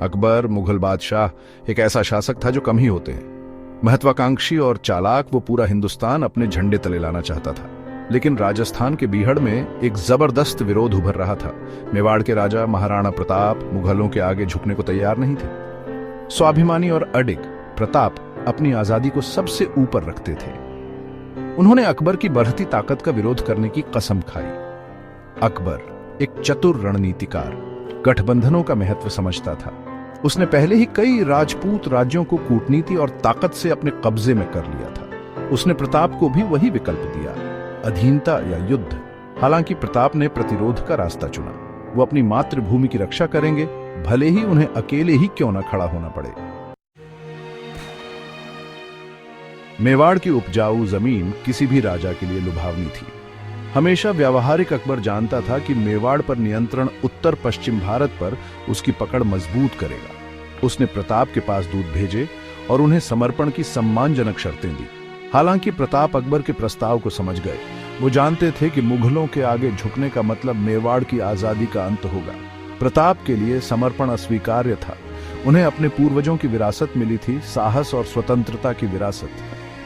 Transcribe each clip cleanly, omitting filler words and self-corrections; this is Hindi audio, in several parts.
अकबर मुगल बादशाह एक ऐसा शासक था जो कम ही होते हैं। महत्वाकांक्षी और चालाक, वो पूरा हिंदुस्तान अपने झंडे तले लाना चाहता था। लेकिन राजस्थान के बीहड़ में एक जबरदस्त विरोध उभर रहा था। मेवाड़ के राजा महाराणा प्रताप मुगलों के आगे झुकने को तैयार नहीं थे। स्वाभिमानी और अडिग प्रताप अपनी आजादी को सबसे ऊपर रखते थे। उन्होंने अकबर की बढ़ती ताकत का विरोध करने की कसम खाई। अकबर एक चतुर रणनीतिकार, गठबंधनों का महत्व समझता था। उसने पहले ही कई राजपूत राज्यों को कूटनीति और ताकत से अपने कब्जे में कर लिया था। उसने प्रताप को भी वही विकल्प दिया, अधीनता या युद्ध। हालांकि प्रताप ने प्रतिरोध का रास्ता चुना। वो अपनी मातृभूमि की रक्षा करेंगे, भले ही उन्हें अकेले ही क्यों न खड़ा होना पड़े। मेवाड़ की उपजाऊ जमीन किसी भी राजा के लिए लुभावनी थी। हमेशा व्यावहारिक अकबर जानता था कि मेवाड़ पर नियंत्रण उत्तर पश्चिम भारत पर उसकी पकड़ मजबूत करेगा। उसने प्रताप के पास दूत भेजे और उन्हें समर्पण की सम्मानजनक शर्तें दी। हालांकि प्रताप अकबर के प्रस्ताव को समझ गए। वो जानते थे कि मुगलों के आगे झुकने का मतलब मेवाड़ की आजादी का अंत होगा। प्रताप के लिए समर्पण अस्वीकार्य था। उन्हें अपने पूर्वजों की विरासत मिली थी, साहस और स्वतंत्रता की विरासत।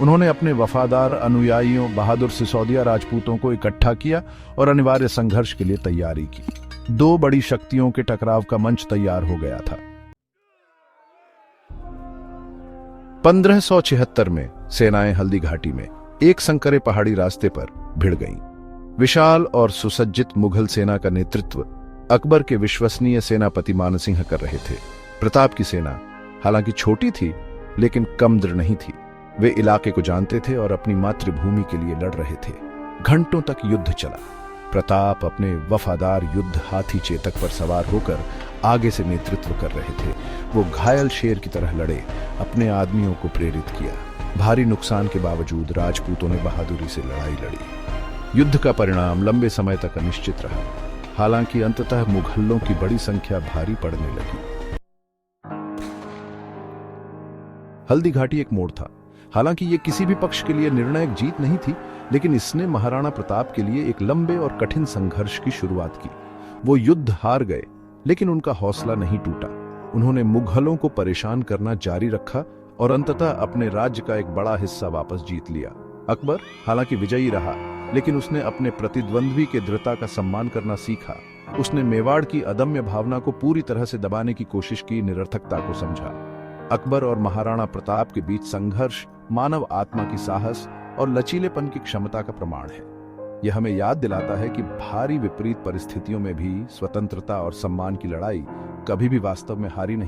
उन्होंने अपने वफादार अनुयायियों बहादुर सिसोदिया राजपूतों को इकट्ठा किया और अनिवार्य संघर्ष के लिए तैयारी की। दो बड़ी शक्तियों के टकराव का मंच तैयार हो गया था। 1576 में सेनाएं हल्दी घाटी में एक संकरे पहाड़ी रास्ते पर भिड़ गईं। विशाल और सुसज्जित मुगल सेना का नेतृत्व अकबर के विश्वसनीय सेनापति मानसिंह कर रहे थे। प्रताप की सेना हालांकि छोटी थी, लेकिन कम दृढ़ नहीं थी। वे इलाके को जानते थे और अपनी मातृभूमि के लिए लड़ रहे थे। घंटों तक युद्ध चला। प्रताप अपने वफादार युद्ध हाथी चेतक पर सवार होकर आगे से नेतृत्व कर रहे थे। वो घायल शेर की तरह लड़े, अपने आदमियों को प्रेरित किया। भारी नुकसान के बावजूद राजपूतों ने बहादुरी से लड़ाई लड़ी। युद्ध का परिणाम लंबे समय तक अनिश्चित रहा। हालांकि अंततः मुगलों की बड़ी संख्या भारी पड़ने लगी। हल्दी घाटी एक मोड़ था। हालांकि ये किसी भी पक्ष के लिए निर्णायक जीत नहीं थी, लेकिन इसने महाराणा प्रताप के लिए एक लंबे और कठिन संघर्ष की शुरुआत की। वो युद्ध हार गए, लेकिन उनका हौसला नहीं टूटा। उन्होंने मुगलों को परेशान करना जारी रखा और अंततः अपने राज्य का एक बड़ा हिस्सा वापस जीत लिया। अकबर हालांकि विजयी रहा, लेकिन उसने अपने प्रतिद्वंद्वी के दृढ़ता का सम्मान करना सीखा। उसने मेवाड़ की अदम्य भावना को पूरी तरह से दबाने की कोशिश की, निरर्थकता को समझा। अकबर और महाराणा प्रताप के बीच संघर्ष मानव आत्मा की साहस और लचीलेपन की क्षमता का प्रमाण है। यह हमें याद दिलाता है कि भारी विपरीत परिस्थितियों में भी स्वतंत्रता और सम्मान की लड़ाई कभी भी वास्तव में हारी नहीं।